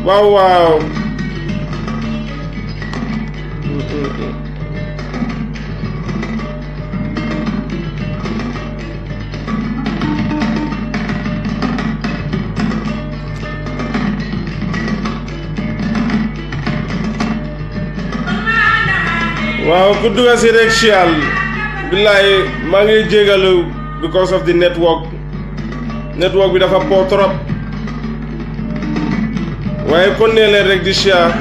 waaw waaw waaw ku dugga si rek sial billahi maa ngi jégalu because of the network bi dafa po trop waaye kon nee leen rek di siar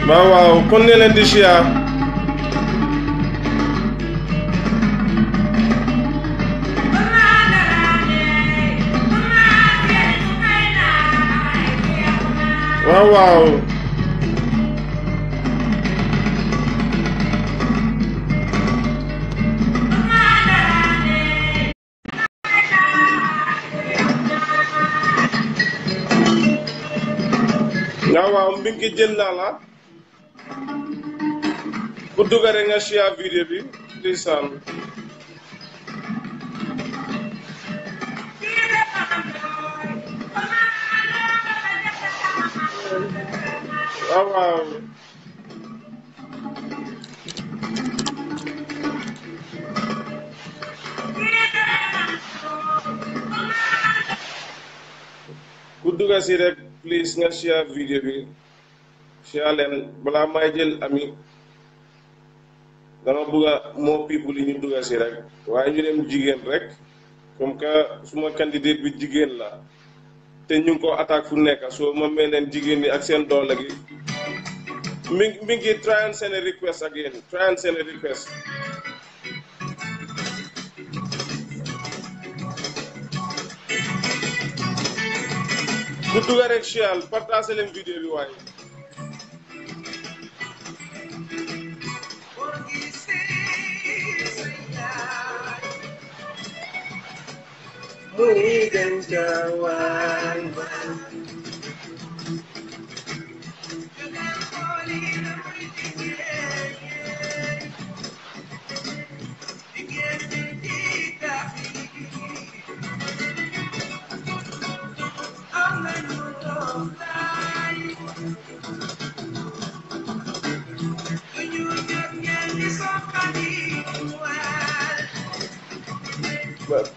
waaw kon nee leen di siar waaw mbingi jël naa la ku dugga rek nga share vidéo bi ndeysaan waaw ku dugga si rek please nga share vidéo bi share leen balaa may jël ami dama bëgga moo people yi ñu dugga si rek waaye ñu dem jigéen rek comme que suma candidate bi jigéen la te ñu ngi ko attaque fu nekk soo ma may leen jigéen ñi ak seen doole gi mi ngi try and send a request again try and send a request ku dugga rek sial partage leen vidéo bi waaye Muy ganjawan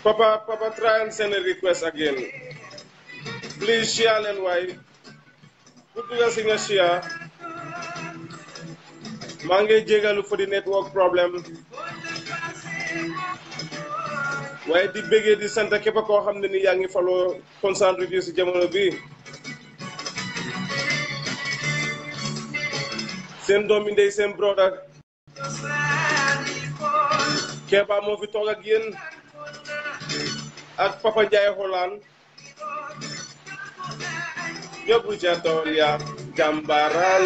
Papa try and send a request again. Please share and why. Good to see you share. Mange jegalu for the network problem. Why di bege di santa kepa ko xamne ni yaangi follow concern review ci jamono bi. Sen domi ndey sen brother. Keba mo fi tok ak yeen. Ak Papa Ndiaye Holland yóbbu ca tool ya jàmbaral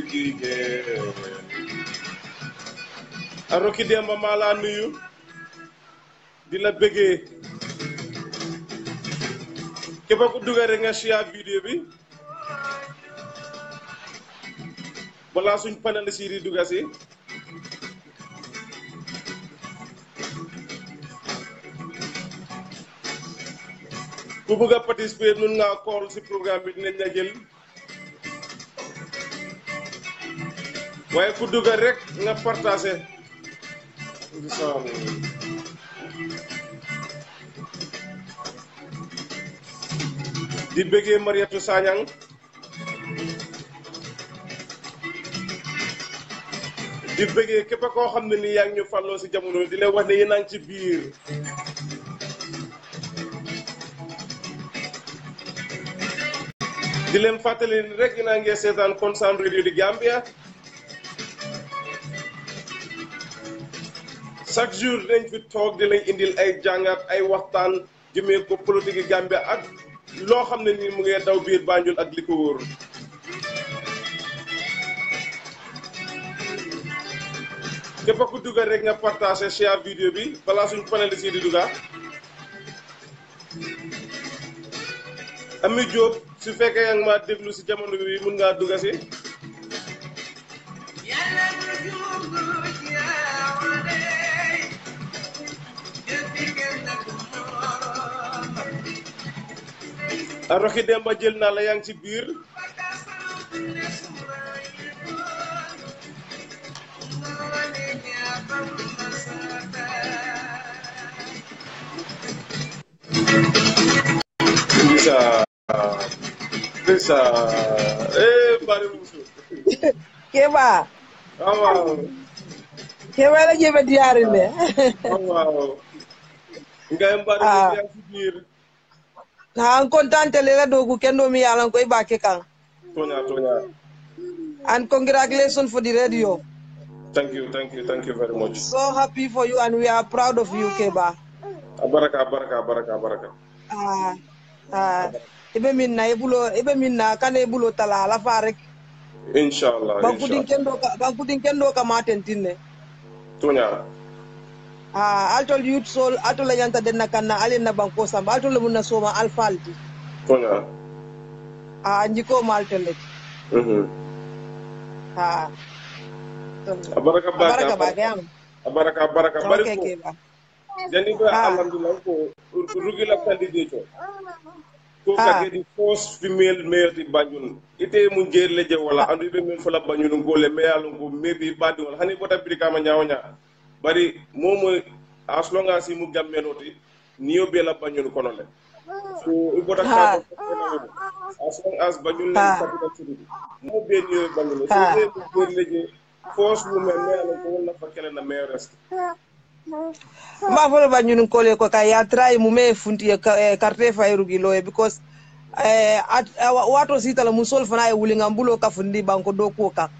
jigéen Aroki Demba maa laa nuyu di la bëggee képp ku dugg rek nga share vidéo bi balaa suñ panel si di dugg si ku bëgg a participer nun nga call si programme bi dinañ la jël waaye ku dugg rek nga partager di bëggee Mariatou Sagnang di bëggee képp koo xam ne ni yaa ngi ñu fàlloo si jamono di leen wax ne yéen a ngi ci biir di leen fàttali rek naa ngi seetaan Concern Radio di Gambia chaque jour dañ fi toog di leen indil ay jàngat ay waxtaan jëmee ko politique yi Gambia ak loo xam ne ni mu ngi daw biir Banjul ak li ko wóor képp ku dugga rek nga partager share vidéo bi balaa suñ paneliste yi di dugga Ami Diop su fekkee yaa ngi ma déglu si jamono bi mun ngaa dugga si Rocky Demba jël naa la yaa ngi ci biir bisa bari musu Keba waaw Keba la jebe diarinde waaw ngay bari yaa ngi ci biir an kontante le la dogu kendo mi yalan koy bake kan tonya and congratulations for the radio. thank you very much. So happy for you and we are proud of you, Keba. Baraka. Ibe minna kan ebulo tala la farek. Inshallah. Bankudin kendo ka matentinne. Tonya. Altol youth soul atol la yanta den nakanna alin na banko sam altol munna soma alfalti. Tonya. Njiko maltele. Baraka bari okay, ko jani ba alhamdulillah ko rugila candidato ko ka di first female mayor di Banjul ite mu jelle je wala andu be men fala Banjul ngole me yalo ko maybe badi wala hani bota bi kama nyawnya bari momo as long as mu gammenoti niyo be la Banjul kono le so ibota ka as long as Banjul la capital city mo be niyo Banjul so be jelle je force women me yalo ko wala fa kala na mayoress ma folo Banjul kole ko ka ya try mu me funti carte fayru giloye because wato sita la musol fana e wulinga mbulo ka fundi banko do ko ka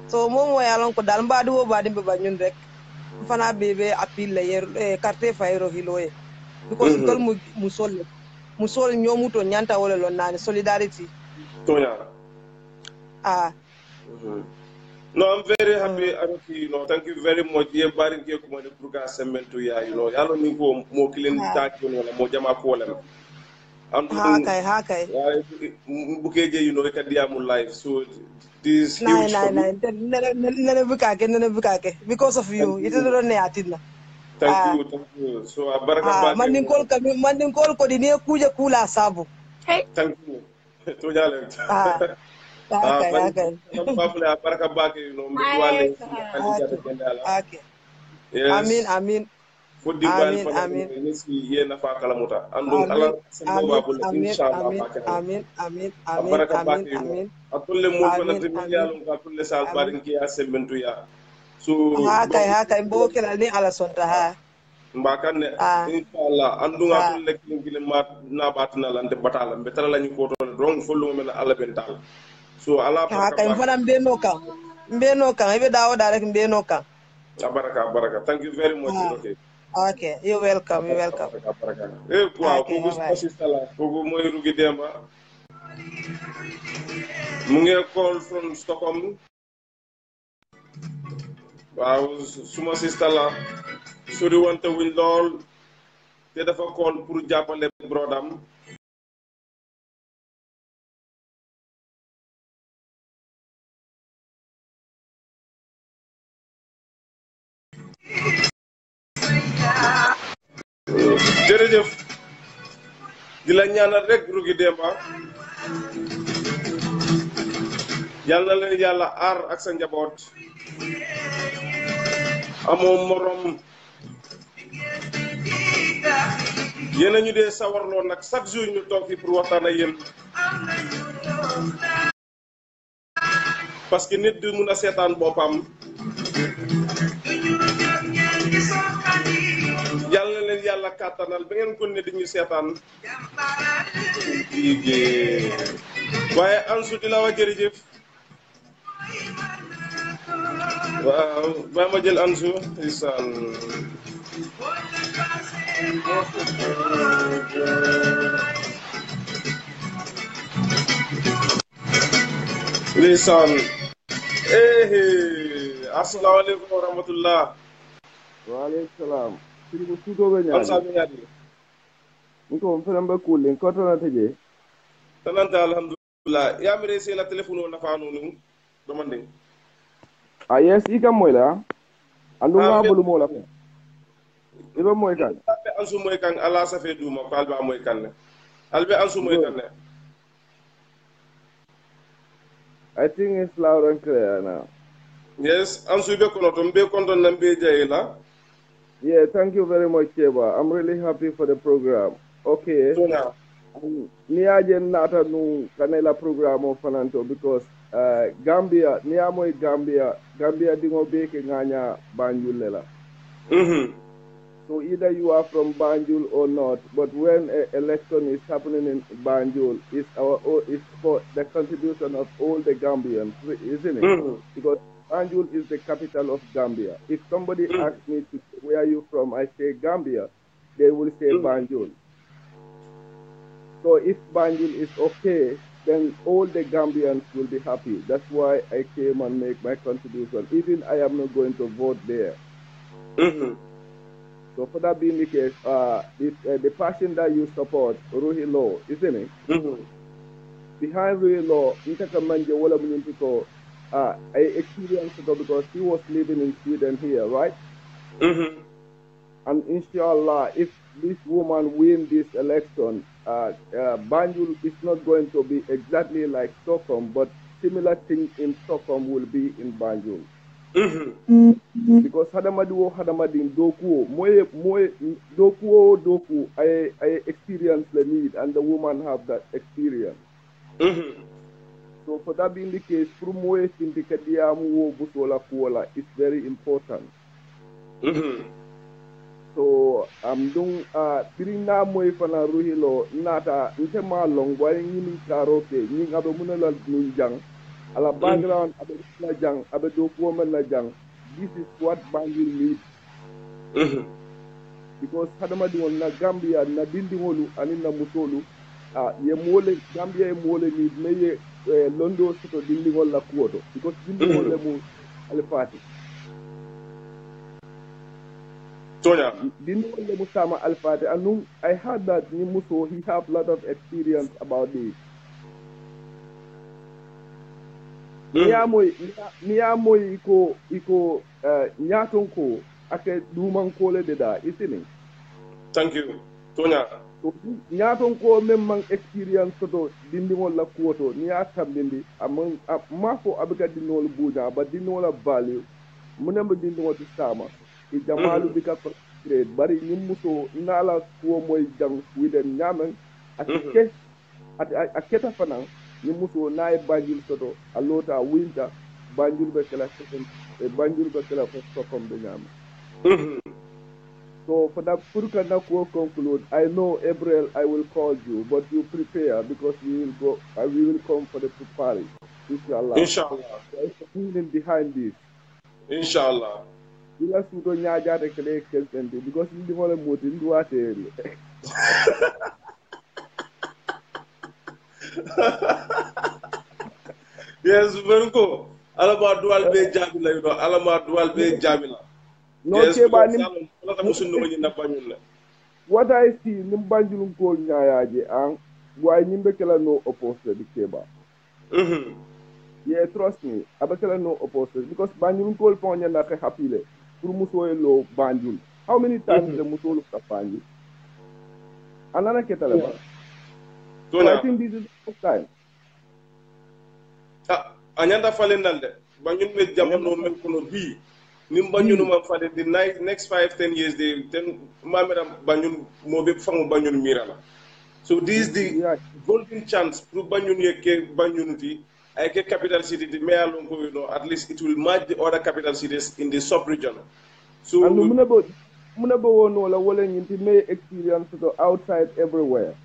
so momo yalon ko dal mbadi wo badi be Banjul rek fana bebe appeal le yer carte fayro hiloye because tol musol nyomuto nyanta wala lon nani solidarity tonya No, I'm very happy, Aroki. Thank you very much. Ye bari ke kuma de purga sementu ya, yalo ni ko mo kilin taki wala mo jama ko wala. Hakai. Bukeje, ka diamu live. So this huge. Nene bukake. Because of you, it is not neatina. Thank you. So baraka mandin kol ko dine kuje kula sabu. Thank you. To jale. Okay. Baraka bake, mbwale. Okay. Yes. Amin. Fodi bal fana yesi yena fa kala muta andum ala semba babul inshallah amin atulle mo fana timi yalum ka tulle sal barin ki ya sementu ya so haka mbo kala ni ala sonta ha mbakan ne inshallah andum atulle kingile ma na batna lande batala be tala lañu ko ton donc follu men ala ben tal so ala haka fana mbeno kan ibe dawo da rek mbeno kan baraka thank you very much. Okay, you're welcome. Wow, kugu spasistala, kugu moy Rugi Demba. Mu ngi call from Stockholm. Wow, suma sistala. Suri wante wuñ lool. Te dafa call pour jappale brodam. Jërëjëf di la ñaanal rek Rugi Demba yàlla na leen yàlla aar ak sa njaboot amoo morom yéen a ñu dee sawarloo nag chaque jour ñu toog fi pour waxtaan ak yéen parce que nit du mun a seetaan boppam yàlla leen yàlla kàttanal ba ngeen ko ne di ñu seetaan waaye Ansu di la wax jërëjëf waaw ba ma jël Ansu isaan lisaan asalaamaaleykum wa rahmatullah. Waaleykum salaam. Sirigu suutoɓe ñaadi. Nko mfana mba kulle ko tona teje. Tananta alhamdulillah. Yamire se la téléphone na fa nonu domande. Yes, ikam moyla. Andu nga bolu mola. Iba moy kan? Albe ansu moy kan ala safe duma ko albe moy kan ne. Albe ansu moy kan ne. I think it's loud and clear now. Yes, ansu be kono to be konton nan be jeyla. Yeah, thank you very much, Cheba. I'm really happy for the program. Okay. Tonya. Niaje nata nu kanela program of Fananto because Gambia, niamoy Gambia dingo beke nganya Banjul lela. So either you are from Banjul or not, but when an election is happening in Banjul, it's for the contribution of all the Gambians, isn't it? Because Banjul is the capital of Gambia. If somebody asks me where are you from, I say Gambia, they will say Banjul. So if Banjul is okay, then all the Gambians will be happy. That's why I came and make my contribution. Even I am not going to vote there. So for that being the case, the person that you support, Ruhi Law, isn't it? Behind Ruhi Law, I experienced it because he was living in Sweden here, right? And inshallah, if this woman wins this election, Banjul is not going to be exactly like Stockholm, but similar things in Stockholm will be in Banjul. Because Hadamadin Doku, I experience the need, and the woman have that experience. So for that being the case, it's very important. So I'm doing Pirina Moy Fana Ruhilo, Nata, Intema Long, while you karaoke, you have a munala nunjang, a la background, a jang, a dope woman jang. This is what Banjul needs. Because Hadamadu na Gambia, na Dindimolu, and in the Musolu, Gambia Mole need May Londo Soto Dindimola Quoto, because Dindimole Alipati. Tonya. Dindimole Musama Alpati, and I heard that Nimuso, he have a lot of experience about this. Niamoy iko nyatonko ake duman kole deda, isn't it? Thank you. Tonya. So nyatonko memang experience to dindingol la kuoto niatam dindi among mafo abika dinol buja but dinola value munemba dindingol to sama I jamalu bika grade bari nimuso nala kuo moy jang Sweden nyamen aketa fanang ni muso nae Banjul soto a lota winter Banjul be kala second Banjul be kala for Stockholm be nyama. So for that Purka Nakwo conclude, I know April I will call you, but you prepare because we will come for the party. Inshallah. Inshallah. There is a feeling behind this. Inshallah. You have to go nyaja de kele kesende because you want to move in duate. Yes, Venko. Alama dual be jamila, you know. Alama dual be jamila. No, yes, what I see, Nimbanjulun call Nyayaje, and why Nimbekela no opposed to the Keba. Yeah, trust me, Abakela no opposed because Banjulun call Ponya Naka Hapile, Purumuso low Banjul. How many times the Muso look at Banjul? Another Ketalaba. So I think this is the first time. Anyanda Falendalde, Banjul with Jamano Melkono B. Nimbanjunu man fade the next 5-10 years they then mamera Banjul mobe fango Banjul mirala. So this is the golden chance to Banjul yeke Banjunuti, ake capital city the mayor longo, you know, at least it will merge the other capital cities in the sub-region. So and munabo no la wole nyinti may experience to outside everywhere.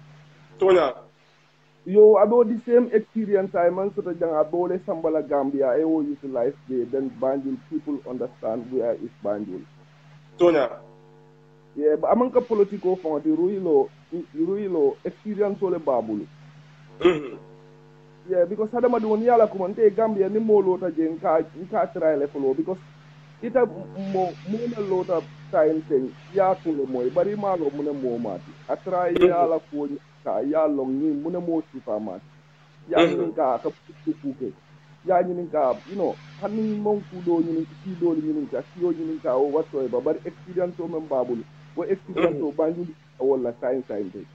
Tonya. Yo about the same experience I man sort of jang about Sambala Gambia I will utilize then Banjul people understand where is Banjul. Tonya. Yeah, but among political fund the Ruilo experience ole babulu. Yeah, because Hadama do nyala kumante Gambia ni mo lota je nka try le follow because ita mo na lota time thing ya kulo moy bari malo mo na mo mati atra yala ko ka ya long ni muna mo sifa ma ya ni ka puke ya ni ka you know hanin mon ku do ni ki do ni ka o whatsoever but experience o men babul wo experience o Banjul wala time day.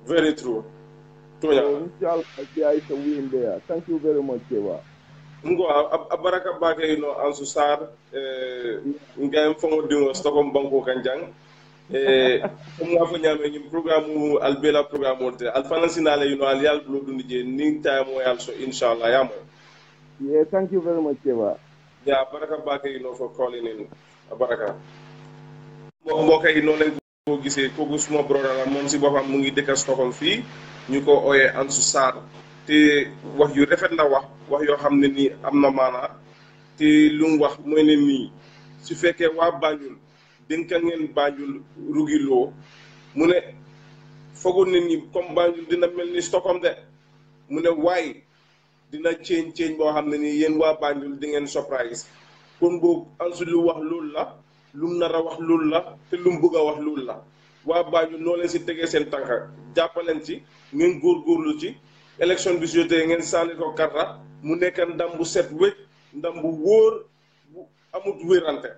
Very true. So inshallah there is a win there. Thank you very much, Kewa. Ngo abaraka bake Ansu Sarr ngam fongo dingo Stockholm banko kanjang comme nga fo ñame ñim programme albela programme wolte al fanansinale al yal blo dundi je ning time mo yal so inshallah yamo. Yeah, thank you very much, Kewa. Yeah, baraka bake for calling in. Baraka mbokk yi noonu lañ ko gisee kooku suma brother la moom si boppam mu ngi dëkk Stockholm fii ñu ko ooyee Ansu Sarr te wax yu rafet la wax yoo xam ne nii am na maanaa te lu mu wax mooy ne nii su fekkee waa Banjul dénka ngeen Banjul rugiloo mu ne foogul ne nii comme Banjul dina mel ni Stockholm de mu ne waaye dina change boo xam ne nii yéen waa Banjul di ngeen surprise kon boobu Ansu lu wax loolu la lum nar a wax loolu la te lum bëgg a wax loolu la waa Banjul noo leen si tegee seen tànka jàppaleen ci ngeen góorgóorlu ci élection bi su jotee ngeen sànni ko karta mu nekk ndam bu set wécc ndam bu wóor bu amut wérante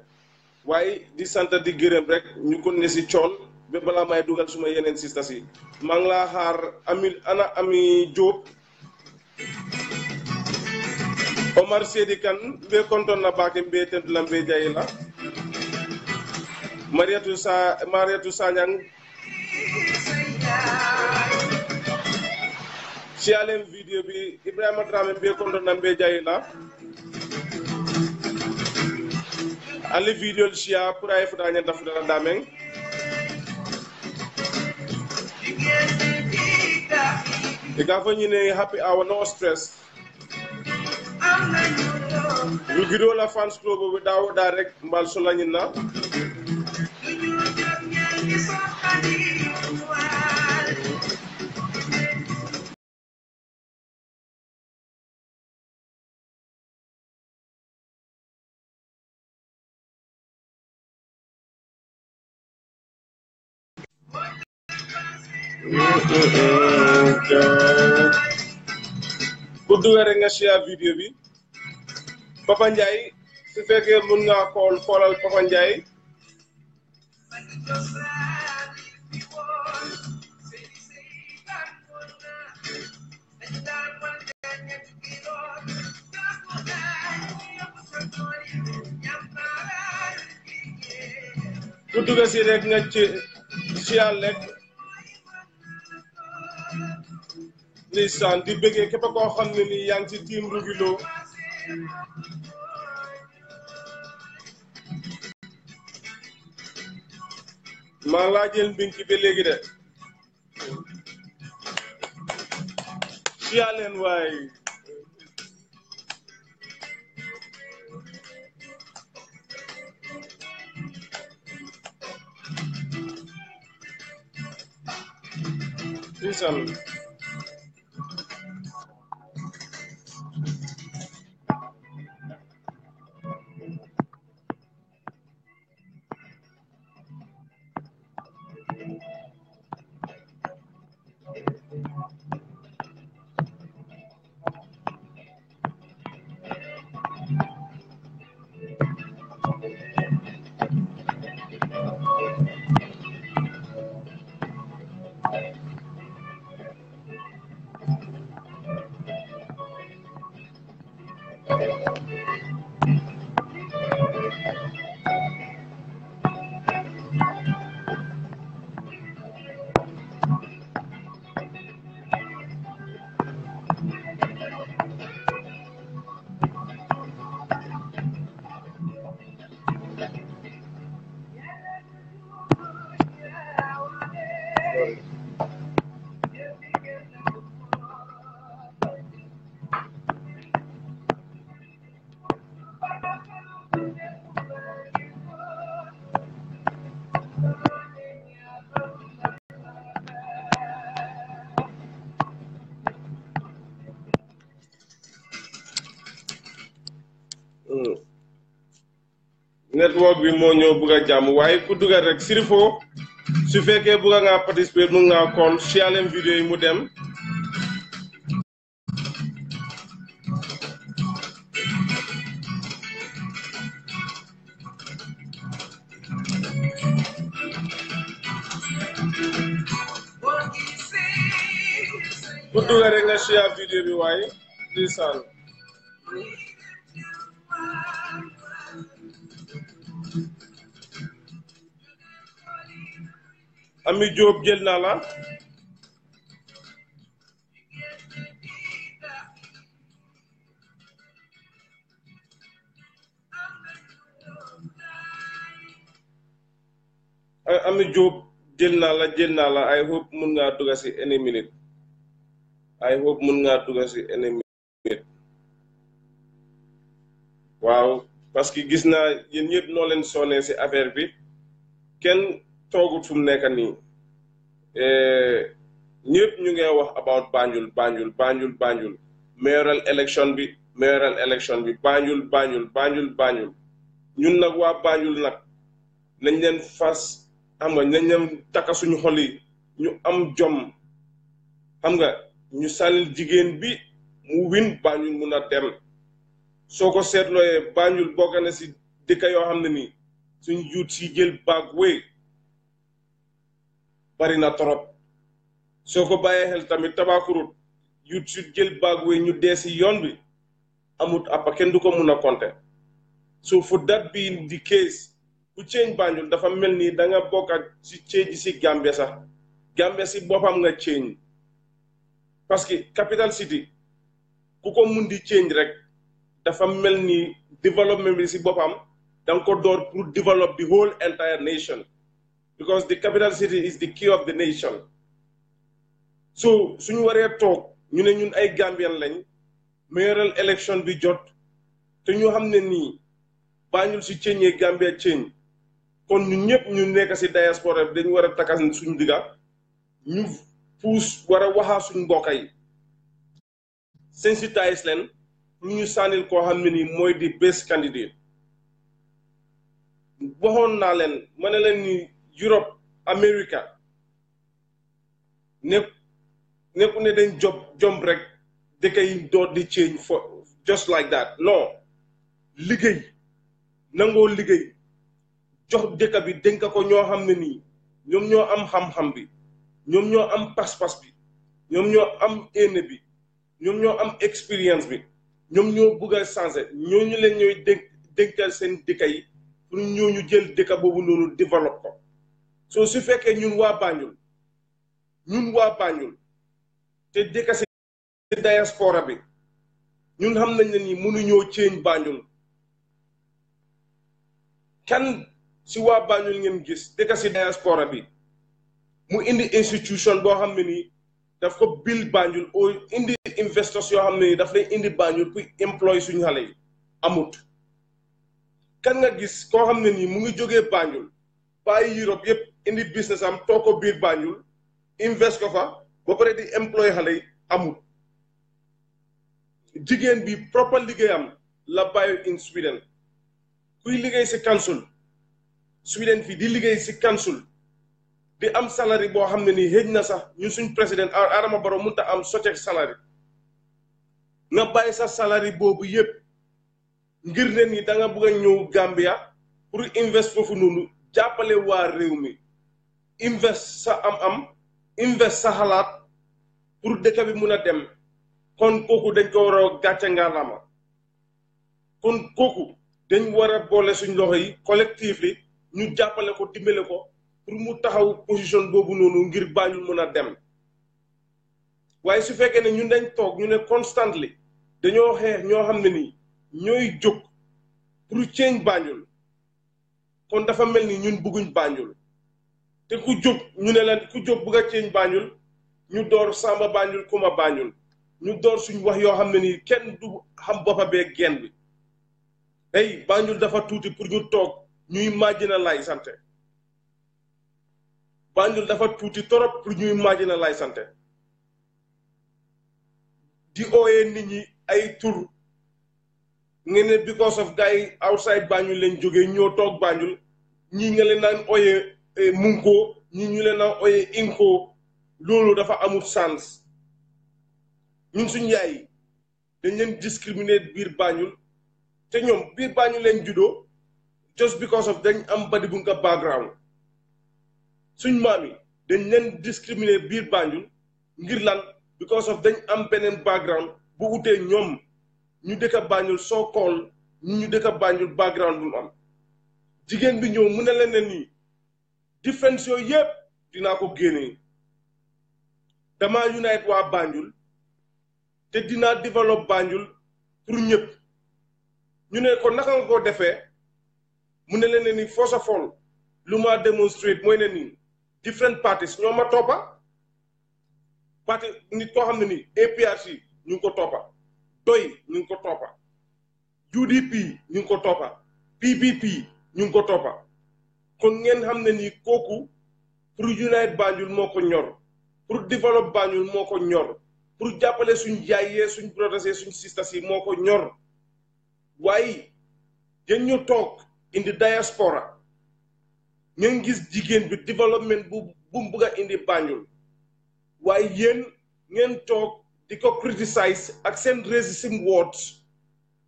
waaye di sant di gërëm rek ñu ko ne si cool ba balaa may dugal suma yeneen sistas yi maa ngi laa xaar Ami Diop Omar Sedi Kane mbe kontoon na baake mbe tentu la mbe jayi la Mariatu Sanyang Sialem video bi Ibrahima Drame mbe kontoon na mbe jayi la ali video shia pour ay futa nyanta futa dameng Ika ñu ne happy hour no stress lu gido la fans club bi daaw da rek mbal solo ñina ku duwere nga share video bi Papa Ndiaye su fekkee mun nga xoolal Papa Ndiaye ku dugg si rek nga ci lekk ndeysaan di bëggee képp koo xam ne ni yaa ngi ci team Rugilo maa laa jël mbinki ba léegi de siyaa leen waay ndeysaan network bi moo ñëw bëgg a jàmm waaye ku dugal rek sirifo su fekkee bëgg nga participer mun nga call share leen vidéo yi mu dem ku dugg rek nga share vidéo bi waaye ndeysaan Ami Diop jël naa la Ami Diop jël naa la I hope mun ngaa dugg si any minute I hope mun ngaa dugg si any minute waaw parce que gis naa yéen ñëpp noo leen sonné si affaire bi kenn toogut fu mu nekk nii ñëpp ñu ngi wax about Banjul mayoral election bi Banjul ñun nag waa Banjul nag nañ leen fas xam nga nañ leen takka suñu xol yi ñu am jom xam nga ñu sànnil jigéen bi mu win Banjul mun a dem soo ko seetlooyee Banjul bokk na si dëkk yoo xam ne nii suñu yuut si jël baag wéy bari na torop soo ko bàyyee xel tamit Tabakurut yuut si jël baag wéy ñu dee si yoon bi amut appa kenn du ko mun a compter so for that being the case ku change Banjul dafa mel ni da nga bokk ak si change si Gambia sax Gambia si boppam nga change parce que capital city ku ko mun di change rek dafa mel ni development bi si boppam da nga ko door pour develop the whole entire nation because the capital city is the key of the nation so suñu waree toog ñu ne ñun ay Gambian lañ mayoral election bi jot te ñu xam ne nii Banjul si change Gambia change kon ñun ñëpp ñu nekk si diaspora bi dañu war a takkas suñu digga ñu puus war a waxaa suñu mbokk yi sensitise leen pour ñu sànnil koo xam ne nii mooy di best candidate waxoon naa leen ma ne leen ni Europe America nekku ne dañ jomb rek dëkk yi door di change for just like that non liggéey nangoo liggéey jox dëkk bi dénk ko ñoo xam ne nii ñoom ñoo am xam-xam bi ñoom ñoo am pas-pas bi ñoom ñoo am éene bi ñoom ñoo am expérience bi ñoom ñoo bëgg a changer ñooñu leen ñooy dénkal seen dëkk yi pour ñooñu jël dëkk boobu noonu développe ko soo su fekkee ñun waa Banjul te dëkk si diaspora bi ñun xam nañ ne nii mënuñoo change Banjul kan si waa Banjul ngeen gis dëkk si diaspora bi mu indi institution boo xam ne nii daf ko build Banjul o indi investors yoo xam ne nii daf lay indi Banjul pour employ suñu xale yi amut kan nga gis koo xam ne nii mu ngi jógee Banjul bàyyi Europe yëpp indi business am toog ko biir Banjul invest ko fa ba pare di employ xale yi amut jigéen bi proper liggéeyam la bàyyi in Sweden kuy liggéey si council Sweden fii di liggéey si council di am salary boo xam ne nii xëj na sax ñun suñ président Adama Barrow mënut a am soceeg salary nga bàyyi sa salary boobu yëpp ngir ne ni da nga bëgg a ñëw Gambia pour invest foofu noonu jàppale waa réew mi invest sa am-am invest sa xalaat pour dëkk bi mun a dem kon kooku dañ ko war a gàcce ngalaama kon kooku dañ war a boole suñ loxo yi collectively ñu jàppale ko dimbale ko pour mu taxaw position boobu noonu ngir Banjul mun a dem waaye su fekkee ne ñun dañ toog ñu ne constantly dañoo xeex ñoo xam ne nii ñooy jóg pour change Banjul kon dafa mel ni ñun bëgguñ Banjul te ku jóg ñu ne leen ku jóg bëgg a change Banjul ñu door Samba Banjul Kuma Banjul ñu door suñ wax yoo xam ne nii kenn du xam boppa bee genn bi hey Banjul dafa tuuti pour ñu toog ñuy marginalize sante Banjul dafa tuuti torop pour ñuy marginalize sante di ooyee nit ñi ay tur ngeen ne because of guy outside Banjul lañ jógee ñoo toog Banjul ñii nga leen naan ooyee Munko ñii ñu leen naan ooyee Inko loolu dafa amul sens ñun suñ yaay yi dañ leen discriminate biir Banjul te ñoom biir Banjul leen juddoo just because of dañ am Badibunka background suñ maam yi dañ leen discriminate biir Banjul ngir lan because of dañ am beneen background bu utee ñoom ñu dëkk Banjul soo kool ñu dëkk Banjul background bu mu am jigéen bi ñëw mu ne leen ne nii différence yooyu yëpp dinaa ko génnee dama unite waa Banjul te dinaa développe Banjul pour ñëpp ñu ne ko naka nga ko defee mu ne leen ne nii first of all lu ma demonstrate mooy ne nii different parties ñoo ma toppa parti nit koo xam ne nii APRC ñu ngi ko toppa doy ñu ngi ko toppa UDP ñu ngi ko toppa PPP ñu ngi ko toppa kon ngeen xam ne nii kooku pour unite Banjul moo ko ñor pour développer Banjul moo ko ñor pour jàppale suñ yaay yee suñ brothers yee suñ sisters yi moo ko ñor waaye yéen ñu toog indi diaspora ngeen gis jigéen bi développement bu mu bugg a indi Banjul waaye yéen ngeen toog di ko criticize ak seen racism words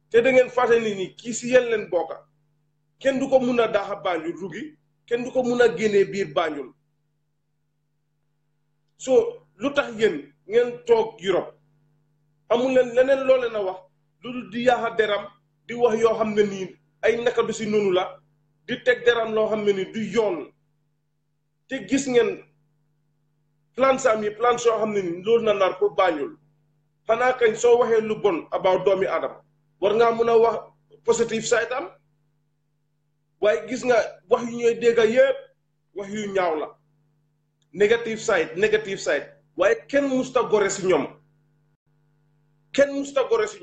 te da ngeen fàtte ni kii si yéen leen bokka kenn du ko mun a daaxa Banjul rugi kenn du ko mun a génnee biir Banjul so lu tax yéen ngeen toog Europe amul leen leneen loo leen a wax lu dul di yaaxa deram di wax yoo xam ne nii ay naka du si noonu la di teg deram loo xam ne ni du yoon te gis ngeen plan sam yi plan soo xam ne ni loolu na nar pour Banjul xanaa kañ soo waxee lu bon about doomi Adama war ngaa mun a wax positive side am waaye gis nga wax yu ñooy dégga yépp wax yu ñaaw la negative side waaye kenn musta gore si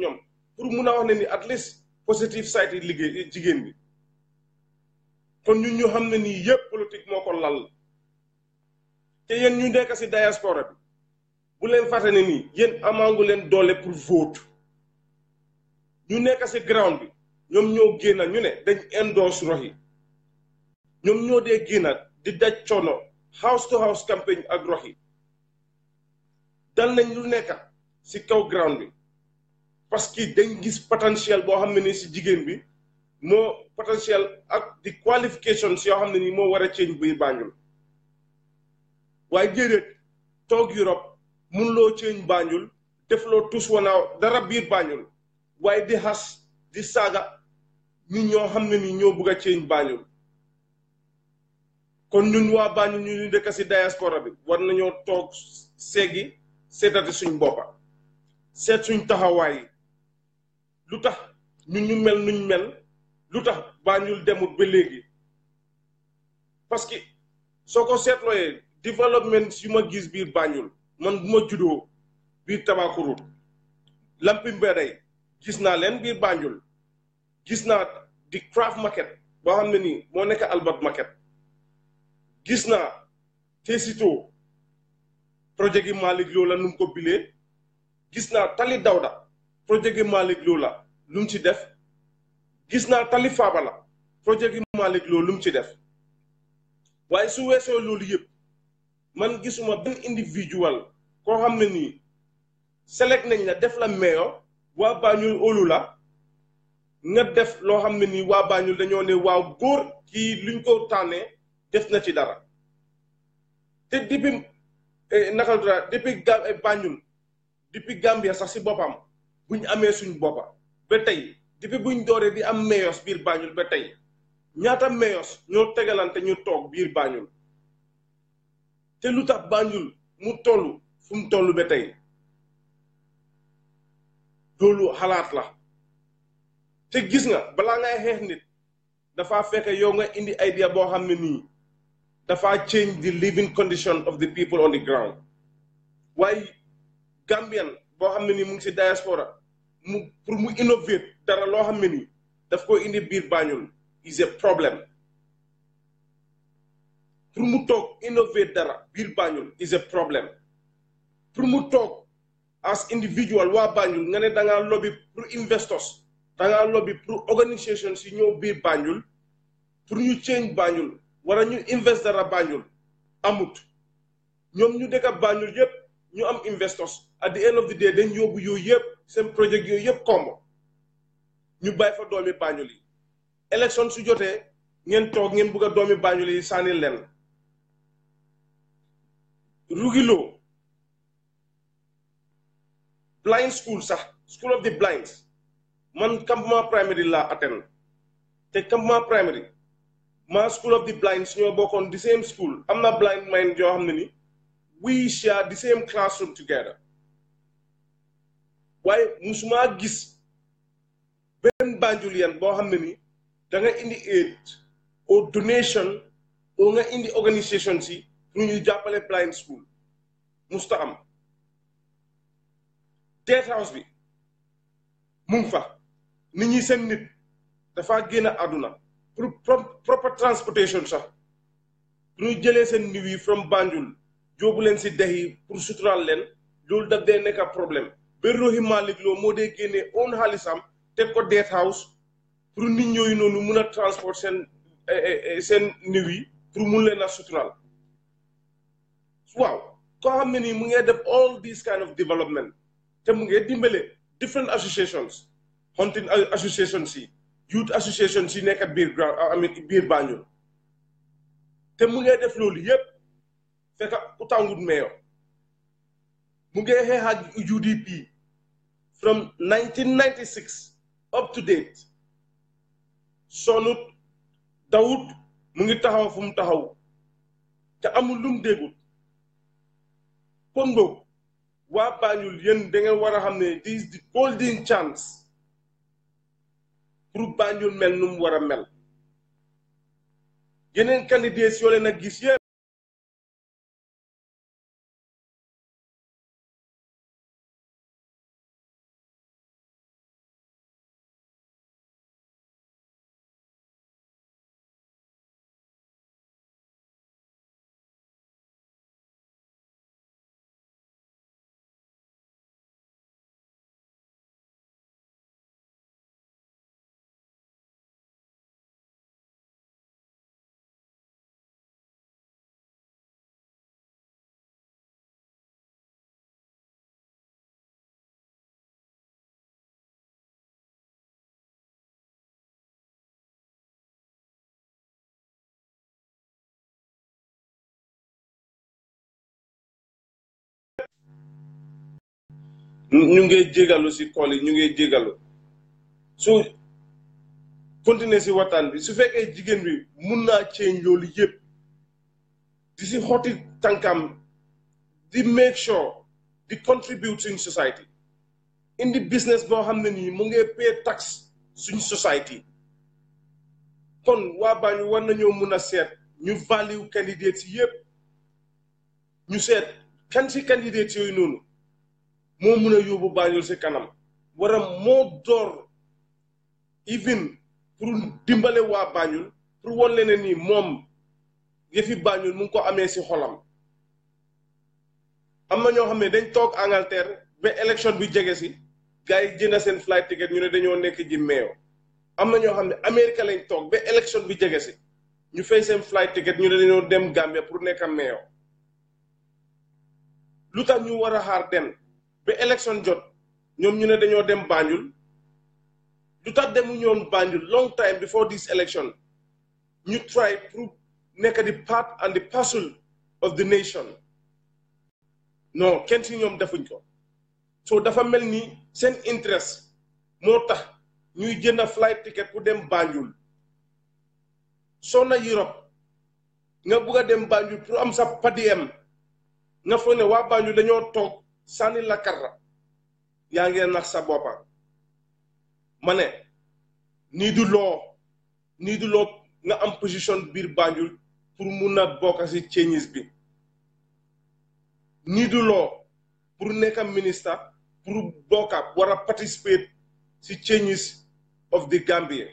ñoom pour mun a wax ne ni at least positive side yi liggéey jigéen bi kon ñun ñu xam ne nii yépp politique moo ko lal te yéen ñu nekk si diaspora bi bu leen fàtte ne nii yéen amaangu leen doole pour vote ñu nekk si ground bi ñoom ñoo génna ñu ne dañ endorse Rohey ñoom ñoo dee génna di daj coono house to house campaign ak Rohey dal nañ lu nekk si kaw ground bi parce que dañ gis potentiel boo xam ne nii si jigéen bi moo potentiel ak di qualifications yoo xam ne nii moo war a change biir Banjul waaye déedéet toog Europe mun loo change Banjul def loo tus wanaaw dara biir Banjul waaye di xas di saaga ñi ñoo xam ne nii ñoo bugg a change Banjul kon ñun waa Banjul ñu dëkk si diaspora bi war nañoo toog seegi seetati suñ boppa seet suñ taxawaay lu tax ñun ñu mel nuñ mel lu tax Banjul demut ba léegi parce que soo ko seetlooyee développement yu ma gis biir Banjul man bu ma juddoo biir Tabacourou lampi mbedday gis naa leen biir Banjul gis naa di craft market boo xam ne nii moo nekk Albert market gis naa Tesito projet gi Malick Lola nu mu ko bilee gis naa Tali Dawda projet gi Malick Lola lu mu ci def gis naa Tali Fabala projet gi Malick Lola lu mu ci def waaye su weesoo loolu yëpp man gisuma benn individual koo xam ne nii select nañ la def la mayor waa Banjul óolu la nga def loo xam ne nii waa Banjul dañoo ne waaw góor kii luñ ko tànnee def na ci dara te depuis naka la depuis Banjul depuis Gambia sax si boppam buñ amee suñ boppa ba tey depuis buñ dooree di am mayors biir Banjul ba tey ñaata mayors ñoo tegalante ñu toog biir Banjul te lu tax Banjul mu toll fu mu toll ba tey loolu xalaat la te gis nga balaa ngay xeex nit dafa fekk yow nga indi idea boo xam ne nii dafa change the living condition of the people on the ground waaye Gambian boo xam ne nii mu ngi si diaspora mu pour mu innovate dara loo xam ne nii daf ko indi biir Banjul is a problem pour mu toog innovate dara biir Banjul is a problem pour mu toog as individual waa Banjul nga ne da ngaa lobby pour investors da ngaa lobby pour organisation si ñëw biir Banjul pour ñu change Banjul wala ñu invest dara Banjul amut ñoom ñu dëkk Banjul yëpp ñu am investors at the end of the day dañ yóbbu yooyu yëpp seen projet yooyu yëpp kombo ñu bàyyi fa doomi Banjul yi élection su jotee ngeen toog ngeen bugg a doomi Banjul yi sànni leen rugiloo blind school sax school of the blinds man campement primary la attend te campement primary ma school of the blinds ñoo bokkoon the same school am na blind mind yoo xam ne ni we share the same classroom together waaye musuma gis benn Banjulian boo xam ne ni da nga indi aid or donation or nga indi organisation si pour ñu jàppale blind school musta am State House bi mu ngi fa nit ñi seen nit dafa génn àdduna pour proper transportation sax pour ñu jëlee seen niw yi from Banjul jóobu leen si dex yi pour sutural leen loolu daf dee nekk problème ba Rohey Malick Lowe moo dee génnee own xaalisam teg ko State House pour nit ñooyu noonu mun a transport seen niw yi pour mun leen a sutural waaw koo xam ne nii mu ngi def all these kind of development te mu ngi dimbale different associations hunting associations yi youth associations yi nekk biir Banjul te mu ngi def loolu yëpp fekk utangut mayor mu ngi xeex ak UDP from 1996 up to date sonut dawut mu ngi taxaw fu mu taxaw te amul lum déggut kon boog waa Banjul yéen da ngeen war a xam ne this is the golden chance pour Banjul mel nu mu war a mel yeneen candidates yoo leen a gis yëpp ñu ngi jégalu si kool yi ñu ngi jégalu su continuer si waxtaan bi su fekkee jigéen bi mun naa change loolu yëpp di si xotti tànkam di make sure di contribute suñ society indi business boo xam ne nii mu ngi pay tax suñ society kon waa Banjul war nañoo mun a seet ñu value candidates yëpp ñu seet kan si candidates yooyu noonu moo mun a yóbbu Banjul si kanam war a moo door even pour dimbale waa Banjul pour wan leen ne nii moom yëfi Banjul mu ngi ko amee si xolam am na ñoo xam ne dañ toog Angleterre ba élection bi jege si gars yi jënd seen flight ticket ñu ne dañoo nekk ji meeyo am na ñoo xam ne Amérique lañ toog ba élection bi jege si ñu fay seen flight ticket ñu ne dañoo dem Gambia pour nekk meeyo lu tax ñu war a xaar dem ba élection jot ñoom ñu ne dañoo dem Banjul lu tax demu ñoom Banjul long time before this election ñu try pour nekk di part and the parcel of the nation non kenn si ñoom defuñ ko so dafa mel ni seen interest moo tax ñuy jënd flight ticket pour dem Banjul soo na Europe nga bugg a dem Banjul pour am sa padiem nga foog ne waa Banjul dañoo toog sànni la karra yaa ngi nax sa boppa ma ne nii du loo nga am position biir Banjul pour mun a bokk si changes bi nii du loo pour nekk ministre pour bokka war a participate si changes of the Gambia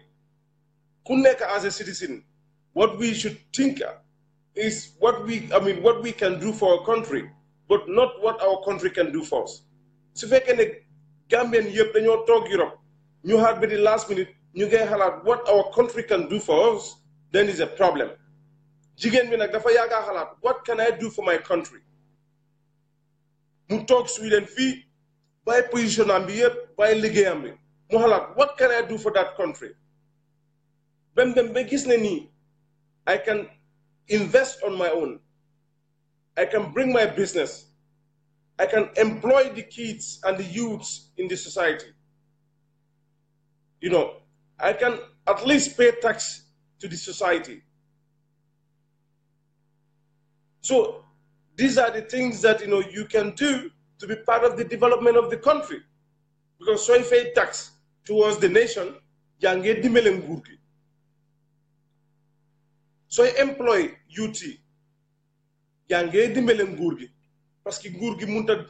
ku nekk as a citizen what we should think is what we can do for our country but not what our country can do for us su fekkee ne Gambian yëpp dañoo toog Europe ñu xaar ba di last minute ñu ngay xalaat what our country can do for us then is a problem jigéen bi nag dafa yaaga xalaat what can I do for my country mu toog Sweden fii bàyyi position am bi yëpp bàyyi liggéeyam bi mu xalaat what can I do for that country bem dem ba gis ne nii I can invest on my own I can bring my business I can employ the kids and the youths in the society. You know, I can at least pay tax to the society. So these are the things that, you know, you can do to be part of the development of the country. Because so if I tax towards the nation, you get the melengurki. So I employ UT, you get the melengurki. Parce que gurgi munta,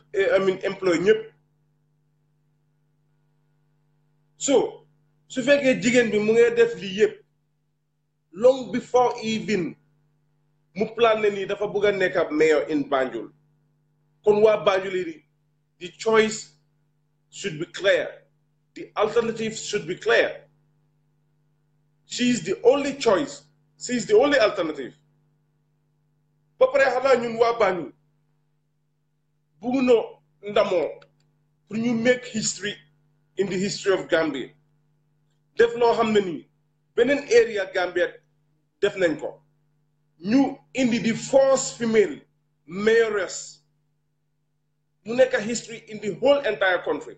employ ñep. So, su fekkee jigéen bi mu ngi def lii yëpp long before even mu plan ne nii dafa bëgg a nekk ab mayor in Banjul kon waa Banjul yi the choice should be clear, the alternative should be clear. She is the only choice, she is the only alternative. Ba pare xanaa ñun waa Banjul bëgg na ndamoo pour ñu make history in the history of Gambia. Def loo xam ne nii beneen area Gambia def nañ ko ñu indi the first female mayoress mu nekk history in the whole entire country.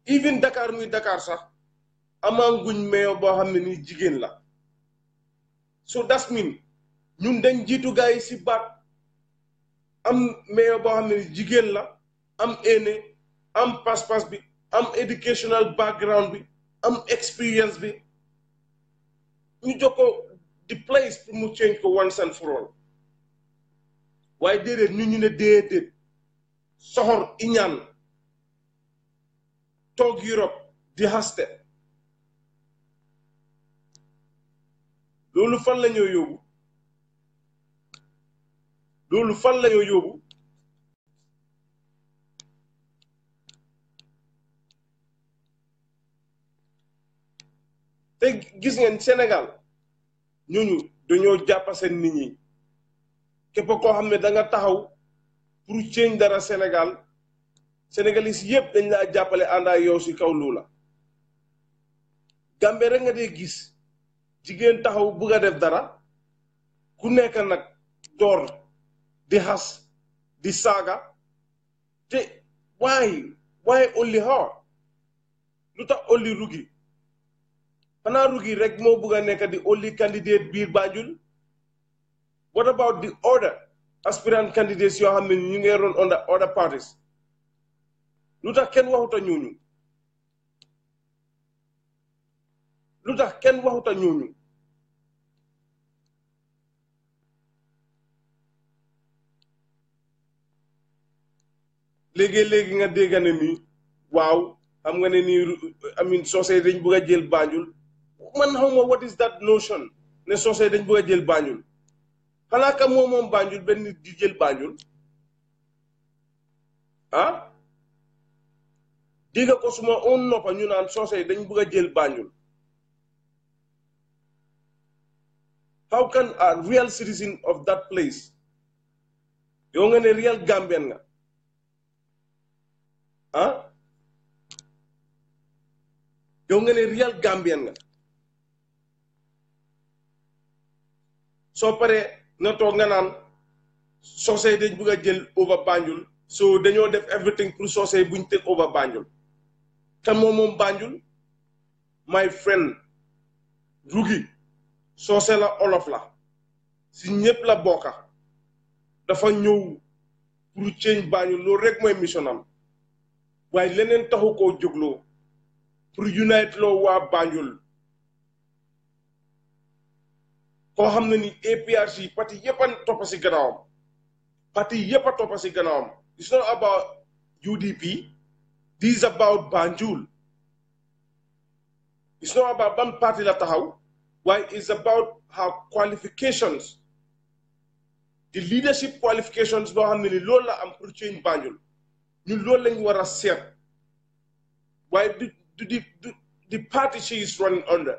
Even Dakar muy Dakar sax amaanguñ mayor boo xam ne nii jigéen la. So that's mean ñun dañ jiitu gaay si baat am mayor boo xam ne nii jigéen la am ene am pas-pas bi am educational background bi am experience bi ñu jox ko the place pour mu change ko once and for all. waaye déedéet ñu ne déedéet soxor iñaan toog Europe di haste loolu fan la ñoo yóbbu loolu fan la ñoo yóbbu te gis ngeen Sénégal ñooñu dañoo jàpp seen nit ñi képp koo xam ne da nga taxaw pour change dara Sénégal Sénégalais yëpp dañ laa jàppale àndaa yow si kaw loola. Gambie rek nga dee gis jigéen taxaw bugg a def dara ku nekk nag door di xas di saaga te why only her lu tax only Rugi xanaa Rugi rek moo bugg a nekk di only candidate biir Banjul. What about the other aspirant candidates yoo xam ne ñu ngi run on the other parties lu tax kenn waxuta ñooñu lu tax kenn waxuta ñooñu léegi nga dégg ne nii waaw xam nga ne nii soosey dañ bëgg a jël Banjul man xawma what is that notion ne soosey dañ bëgg a jël Banjul xanaa ka moom Banjul benn nit di jël Banjul ah diga ko suma on noppa ñu naan soosey dañ bëgg a jël Banjul. How can a real citizen of that place yow nga ne real Gambian nga ah yow nga ne real Gambian nga soo paree na toog nga naan soosey dañ bëgg a jël over Banjul so dañoo def everything pour soosey buñ teg over Banjul kan moom Banjul my friend Rugi soose la olof la si ñëpp la bokka dafa ñëw pour change Banjul loolu rek mooy mission am waaye leneen taxu koo jógloo pour unite loo waa Banjul koo xam ne ni APRC parti yëpp a toppa si gannaawam parti yëpp a toppa si gannaawam. It's not about UDP, this is about Banjul. It's not about ban party la taxaw waaye it's about her qualifications, the leadership qualifications loo xam ne ni loolu la am pour change Banjul ñun loolu lañ war a seet waaye the party she is running under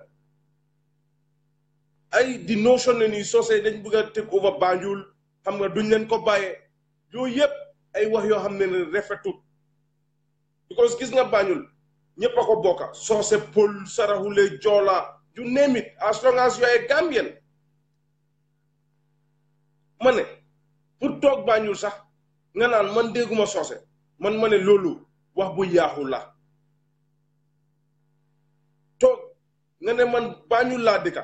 ay the notion ne ni soosey dañ bëgg a take over Banjul xam nga duñ leen ko bàyyee yooyu yëpp ay wax yoo xam ne ne rafetut because gis nga Banjul ñëpp a ko bokka soose Pël Saraxule Joola you name it as long as you are a Gambian ma ne pour toog Banjul sax nga naan man dégguma soose man ma ne loolu wax bu yaaxu la toog nga ne man Banjul laa dëkka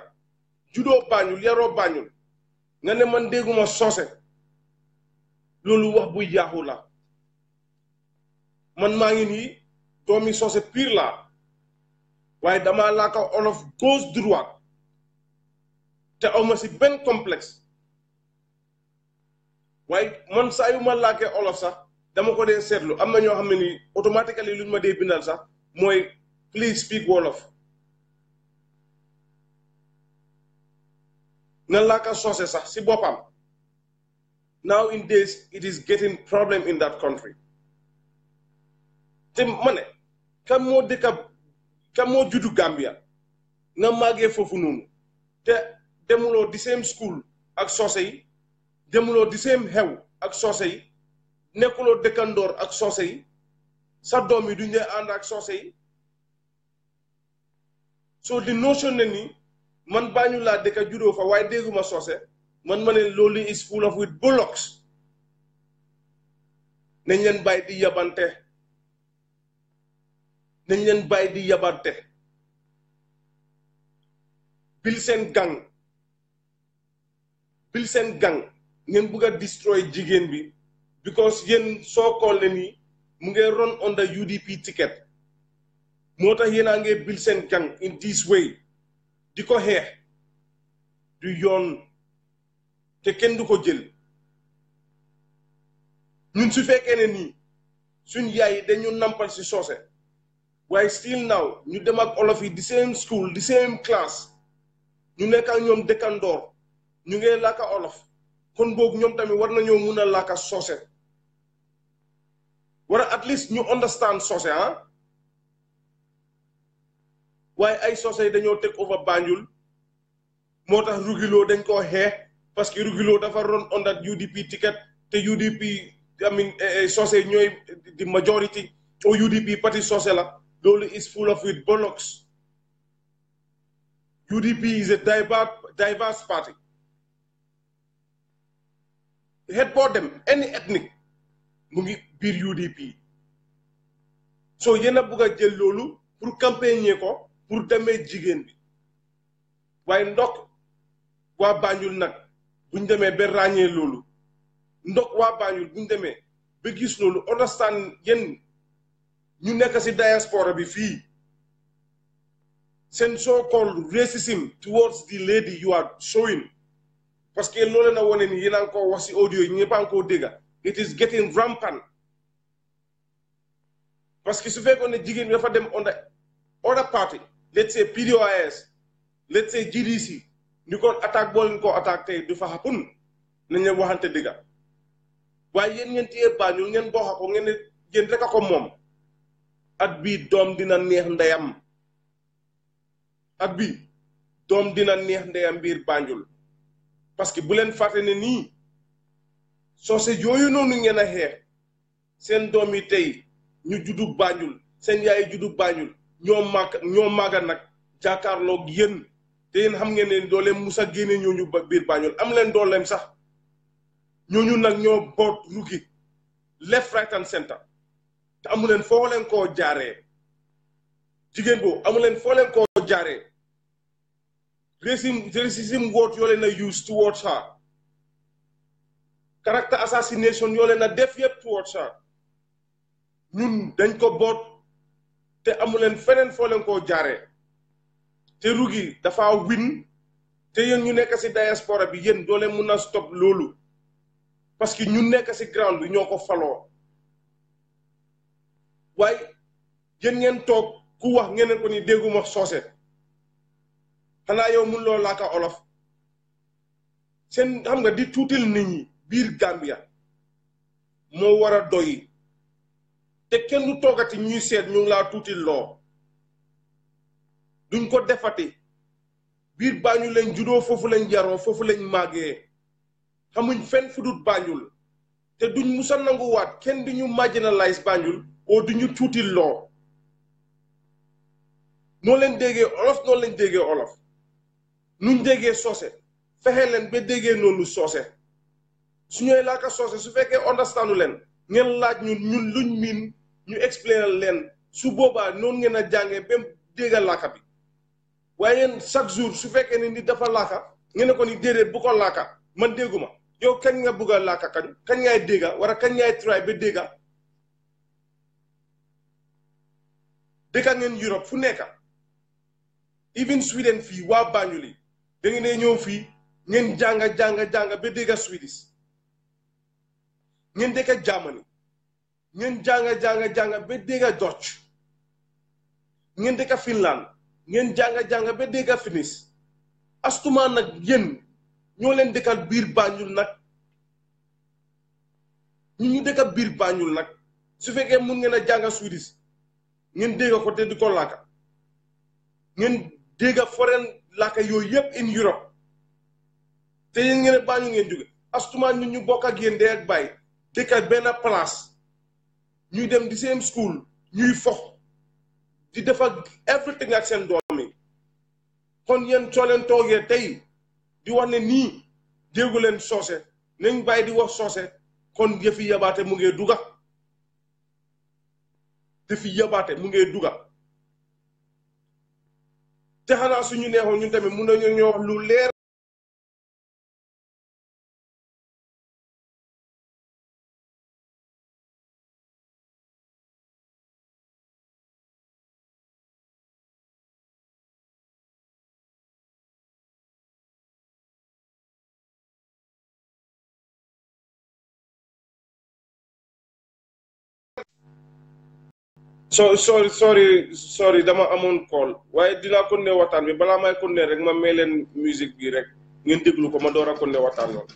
judoo Banjul yaroo Banjul nga ne man dégguma soose loolu wax bu yaaxu la man maa ngi nii doomi soose pire laa waaye dama laaka olof gauche droite te awma si benn complexe waaye man saa yu ma laakee olof sax dama ko dee seetlu am na ñoo xam ne ni automatiquement luñ ma dee bindal sax mooy please speak wolof nga laaka soose sax si boppam now in days it is getting problem in that country te ma ne kan moo juddu Gambia nga màggee foofu noonu te demuloo di same school ak soose yi demuloo di same xew ak soose yi nekkuloo dëkkandoor ak soose yi sa doom yi duñ dee ànd ak soose yi so the notion ne ni man Banjul laa dëkka juddoo fa waaye dégguma soose man ma ne loolu is full of with bullocks nañ leen bàyyi di yabante nañ leen bàyyi di yabante bil seen gang ngeen bugg a destroy jigéen bi because yéen soo kool ne nii mu ngi run under UDP ticket moo tax yéen a ngi bil seen gang in this way di ko xeex du yoon te kenn du ko jël ñun su fekkee ne nii suñ yaay yi dañu nampal si soose waaye still now ñu dem ak olof yi di same school di same class ñu nekk ak ñoom dëkkandoor ñu ngi làkka olof kon boog ñoom tamit war nañoo mun a làkka soose war a at least ñu understand soose waaye ay soose yi dañoo take over Banjul moo tax Rugilo dañ koo xeex parce que Rugilo dafa ron under UDP ticket te UDP soose ñooy di majority o UDP parti soose la loolu is full of with bollocks UDP is a diverse party head boo dem any ethnic mu ngi biir UDP so yéen a bugg a jël loolu pour campagner ko pour demee jigéen bi waaye ndok waa Banjul nag buñ demee ba ràññee loolu ndok waa Banjul buñ demee ba gis loolu understand yéen ñu nekk si diaspora bi fii seen so-called racism towards the lady you are showing parce que loolu na wone ni yéen a ngi ko wax si audio yi ñëpp a ngi koo dégga it is getting rampant parce que su fekkoon ne jigéen bi dafa dem on the other party let's say PDOIS let's say GDC ni ko attaque boo leen ko attaque tey du fa happen nañ leen waxante dëgga waaye yéen ngeen téye Banjul ngeen bokk ko ngeen ne yéen rek a ko moom at bii doom dina neex ndeyam at bii doom dina neex ndeyam biir Banjul parce que bu leen fàtte ne nii soose yooyu noonu ngeen a xeex seen doom yi tey ñu juddu Banjul seen yaay juddu Banjul ñoo màgga nag jàkkaarloog yéen te yéen xam ngeen ne dooleem musa génne ñooñu biir Banjul am leen dooleem sax ñooñu nag ñoo boot ruki left right and center te amu leen foo leen koo jaaree jigéen boobu amu leen foo leen koo jaaree racism word yoo leen a use towards her character assassination yoo leen a def yëpp towards her ñun dañ ko boot te amu leen feneen foo leen koo jaaree te rugi dafa win te yéen ñu nekk si diaspora bi yéen doo leen mun a stop loolu parce que ñu nekk si ground bi ñoo ko faloo waaye yéen ngeen toog ku wax ngeen ko ni dégguma soose xanaa yow mun loo laaka olof seen xam nga di tuutil nit ñi biir Gambia moo war a doy te kenn du toogati ñuy seet ñu ngi laa tuutil loo duñ ko defati biir Banjul lañ judoo foofu lañ jaroo foofu lañ màggee xamuñ fenn fu dut Banjul te duñ musa nanguwaat kenn di ñu marginalize Banjul oo du ñu tuutil loo noo leen déggee olof noonu lañ déggee olof nuñ déggee soose fexe leen ba déggee noonu soose su ñooy laaka soose su fekkee understandu leen ngeen laaj ñun luñ miin ñu explainal leen su boobaa noonu ngeen a jàngee ba déggal laaka bi waaye yéen chaque jour su fekkee ni nit dafa laaka ngeen ne ko ni déedéet bu ko laaka man dégguma yow kañ nga bëgg a laaka kañ ngay dégga wala kañ ngay try ba dégga dëkka ngeen Europe fu nekka even Sweden fii waa Banjuli da ngeen ne ñëw fii ngeen jàng ba dégga Swedish ngeen dëkka Germany ngeen jàng ba dégga Dutch ngeen dëkka Finland ngeen jàng ba dégga Finnish astuma nag yéen ñoo leen dëkkal biir Banjul nag ñu dëkka biir Banjul nag su fekkee mun ngeen a jàng Swedish ngeen dégga ko te di ko laaka ngeen dégga foreign laaka yooyu yëpp in Europe te yéen ngeen Banjul ngeen jóge astuma ñun ñu bokk ak yéen dee ak bàyyi dëkka benn place ñuy dem di same school ñuy fox di def ak everything ak seen doom yi kon yéen soo leen toogee tey di wax ne nii déggu leen soose nañ bàyyi di wax soose kon yëfi yabaate mu ngee duga yëfi yabaate mu ngee duga te xanaa suñu neexoon ñun tamit mun nañu ñoo wax lu leer sorry dama amoon call waaye dinaa ko ne waxtaan bi balaa may ko ne rek ma may leen musique bi rek ngeen déglu ko ma door a ko ne waxtaan lool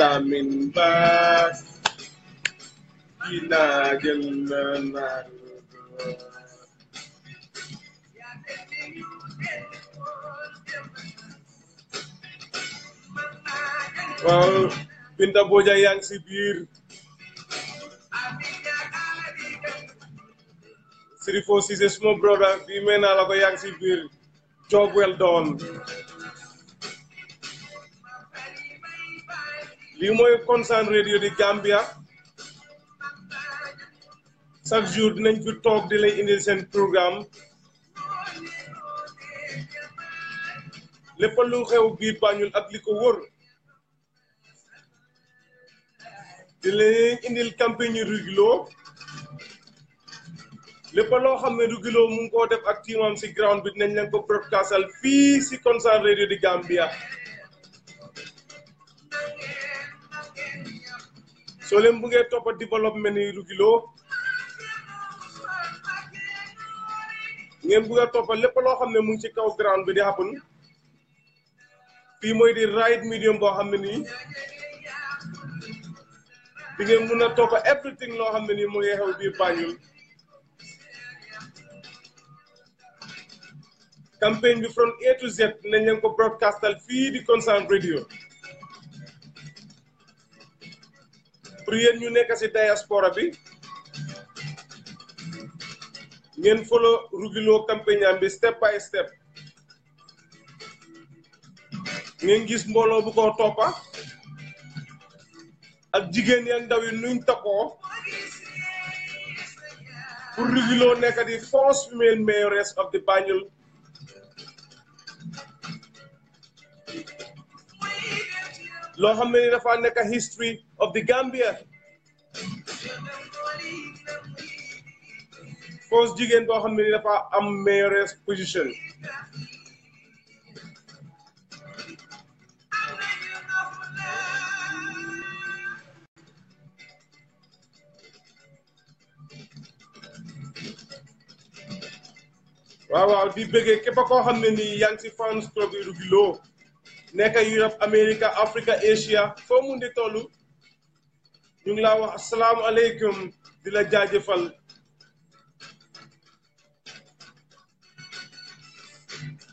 Lamin ba ginagananar waaw Binta Boja yang si biir Sirifo Cissé suma brother bi mena la ko yang si biir job well done li moy Concern Radio di Gambia chaque jour dinañ fi tok di lay indil sen programme lepp lu xew biir Banjul ak liko wër di lay indil campagne Rugilo lepp lo xamne Rugilo mu ngi ko def ak teamam ci ground bi dinañ leen ko broadcastal fi ci Concern Radio di Gambia so leen bu ngeen top development ni Rugilo ngeen bu nga top lepp lo xamne mu ngi ci kaw ground bi di happen fi moy di right medium bo xamne ni di ngeen mëna top everything lo xamne ni mo ngi xew bi Banjul campaign bi from A to Z nañ leen ko broadcastal fi di Concern Radio pour yeen ñu nekk ci diaspora bi ngeen follow Rugilo campagne am bi step by step ngeen gis mbolo bu ko topa ak jigen yi ak ndaw yi nuñ tako pour Rugilo nekk di first female mayoress of the Banjul lo xamne ni dafa nekk history of the Gambia first jigen bo xamne ni dafa am mayoress position waaw di bëgge képp ko xamne ni yang ci fans club Rugilo nekk Europe America Africa Asia fo mu ndi tollu ñu ngi la wax assalamu alaykum di la jaajeufal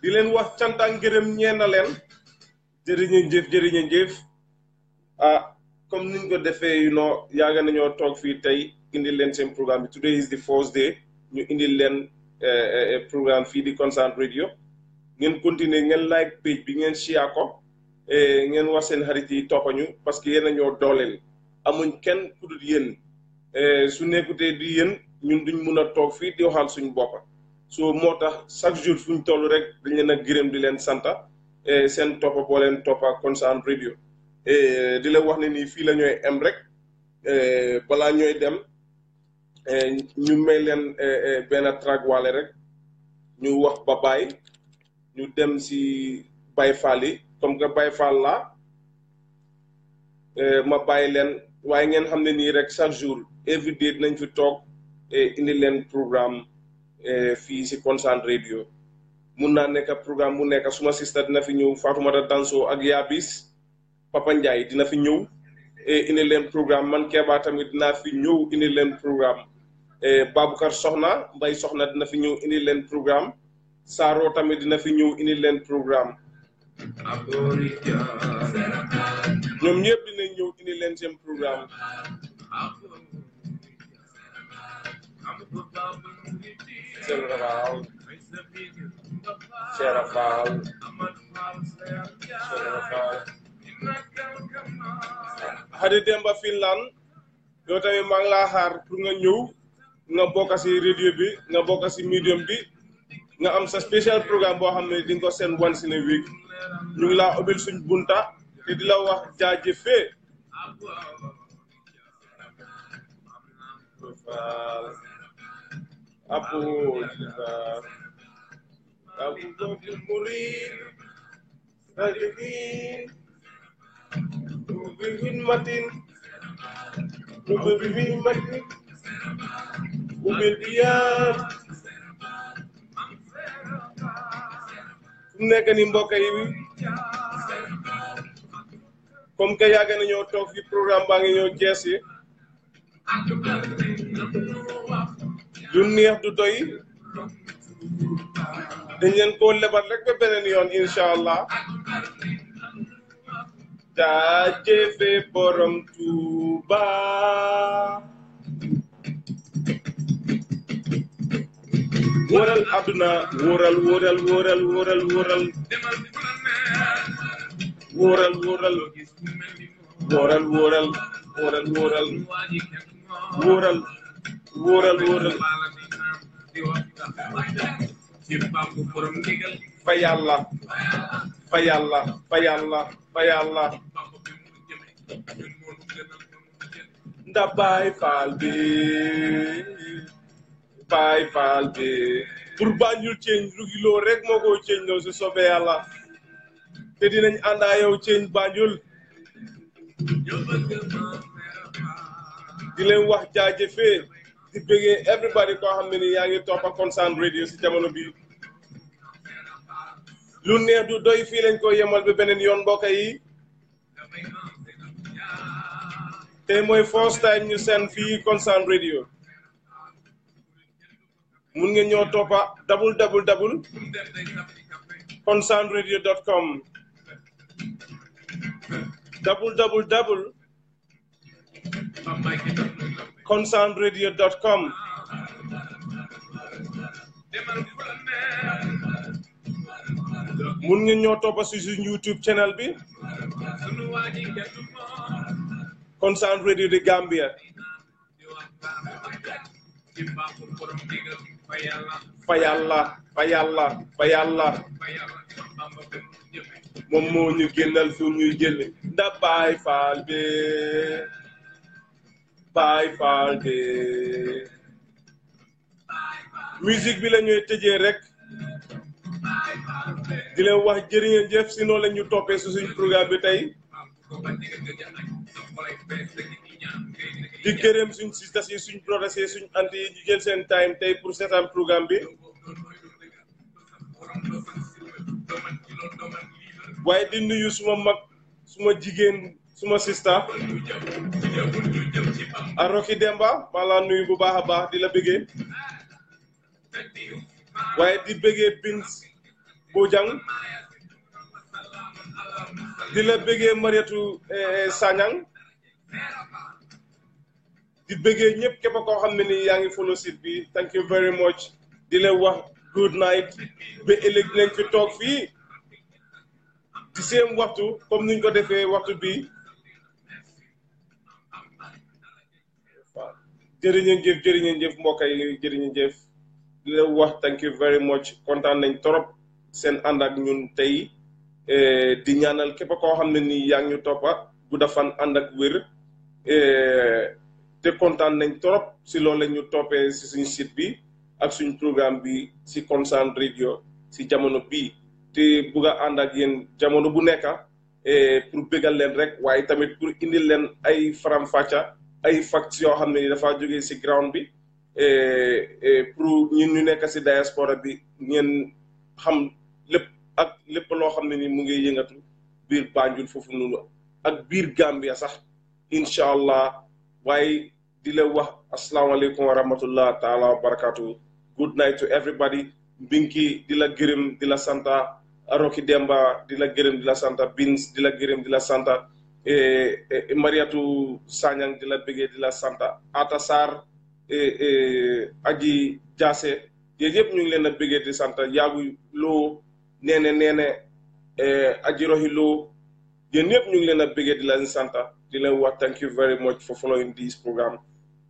di leen wax cant ak ngërëm ñeen na leen jërëjëf comme niñ ko defee yàgg nañoo toog fii tey indi leen seen programme bi today is the first day ñu indi leen programme fii di Constant Radio ngeen continuer ngeen like page bi ngeen share ko ngeen wax seen xarit yi toppañu parce que yéen a ñoo dooleel amuñ kenn ku dul yéen su nekkutee di yéen ñun duñ mun a toog fii di waxal suñu boppa so moo tax chaque jour fu ñu toll rek dañ leen a gërëm di leen santa seen toppa boo leen toppa Constant Radio di la wax ne nii fii la ñooy em rek balaa ñooy dem ñu may leen benn track waale rek ñu wax ba baay ñu dem si Baye Fall yi comme que Baye Fall la ma bàyyi leen waaye ngeen xam ne nii rek chaque jour every day dinañ fi toog indi leen programme fii si Constant Radio mun naa nekk programme mu nekk suma sista dina fi ñëw Fatoumata Danso ak Yabis Papa Ndiaye dina fi ñëw indi leen programme man Keba tamit dinaa fi ñëw indi leen programme Baboucar Soxna Mbay Soxna dina fi ñëw indi leen programme Saro tamit dina fi ñëw indi leen programme ñoom ñëpp dinañ ñëw indi leen seen programme Serafal Hadi Demba Finland yow tamit maa ngi laa xaar pour nga ñëw nga bokk si radio bi nga bokk si medium bi nga am sa spécial programme boo xam ne di nga ko seen once in a week ñu ngi laa ubbil suñ bunta te di la wax jaajëfee apu murid rajin ubin matin ubil biar nekk ni mbokk yi comme que yàgg nañoo toog fi programme baa ngi ñëw jees yi du neex du doy dañ leen koo lebal rek ba beneen yoon incha allah jaajëfe borom Tuuba wóoral àdduna wóoral fa yàlla nda Baay Faal bi pour Banjul change Lugilo rek moo ko change no su soobee yàlla te dinañ àndaa yow change Banjul di leen wax jaajëfee di bëggee everybody koo xam ne ni yaa ngi topp Constant Radio si jamono bi lu neex du doy fii lañ ko yemal ba beneen yoon mbokk yi te mooy first time ñu seen fii Constant Radio mun ngeen ñoo toppa www.constantradio.com www.constantradio.com mun ngeen ñoo toppa si suñu YouTube channel bi Constant Radio de Gambia fa yàlla moom moo ñu génnal fu ñuy jël nda Baay Faal be musique bi la ñuy tëjee rek di leen wax jërë ngeen jëf si noonu la ñu toppee su suñ programme bi tey di gërëm suñ sisters yi suñ brothers yi suñ anti yi ñu jël seen time tey pour seetaan programme bi waaye di nuyu suma mag suma jigéen suma sista a Rocky Demba maa laa nuyu bu baax a baax di la bëggee waaye di bëggee Bins Bojang di la bëggee Mariatu Sagnang di bëggee ñëpp képp koo xam ne ni yaa ngi follow site bi thank you very much di la wax good night ba ëllëg nañ fi toog fii di seen waxtu comme niñ ko defee waxtu bi jërëjëf mbokk yi jërëjëf di la wax thank you very much kontaan nañ trop seen ànd ak ñun tey di ñaanal képp koo xam ne ni yaa ngi ñu toppa gudda fan ànd ak wér te kontaan nañ trop si loolu la ñu toppee si suñu site bi ak suñu programme bi si Concern Radio si jamono bii te bugg a ànd ak yéen jamono bu nekk pour bégal leen rek waaye tamit pour indil leen ay faram-fàcca ay facts yoo xam ne ni dafa jógee si ground bi pour ñun ñu nekk si diaspora bi ngeen xam lépp loo xam ne ni mu ngi yëngatu biir Banjul foofu noonu ak biir Gambia sax incha allah waaye di la wax asalaamaaleykum wa rahmatullah taala wa barakatuh good night to everybody Binki di la gërëm di la santa Roki Demba di la gërëm di la santa Bins di la gërëm di la santa Mariatu Sagnang di la bëggee di la santa Ata Sarr Aji Jaase yéen yëpp ñu ngi leen a bëggee di santa Yaagu Loo neene Aji Rohi Loo yéen yëpp ñu ngi leen a bëggee di leen santa di leen wax thank you very much for following this program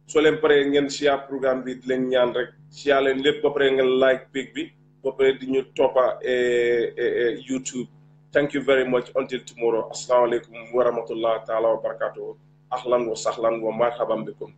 soo leen paree ngeen share programme bi di leen ñaan rek share leen lépp ba pare ngeen like page bi ba pare di ñu toppa YouTube thank you very much until tomorrow assalamu alaikum wa rahmatullah taala wa barakatuh ahlan wa sahlan wa marhaban bikum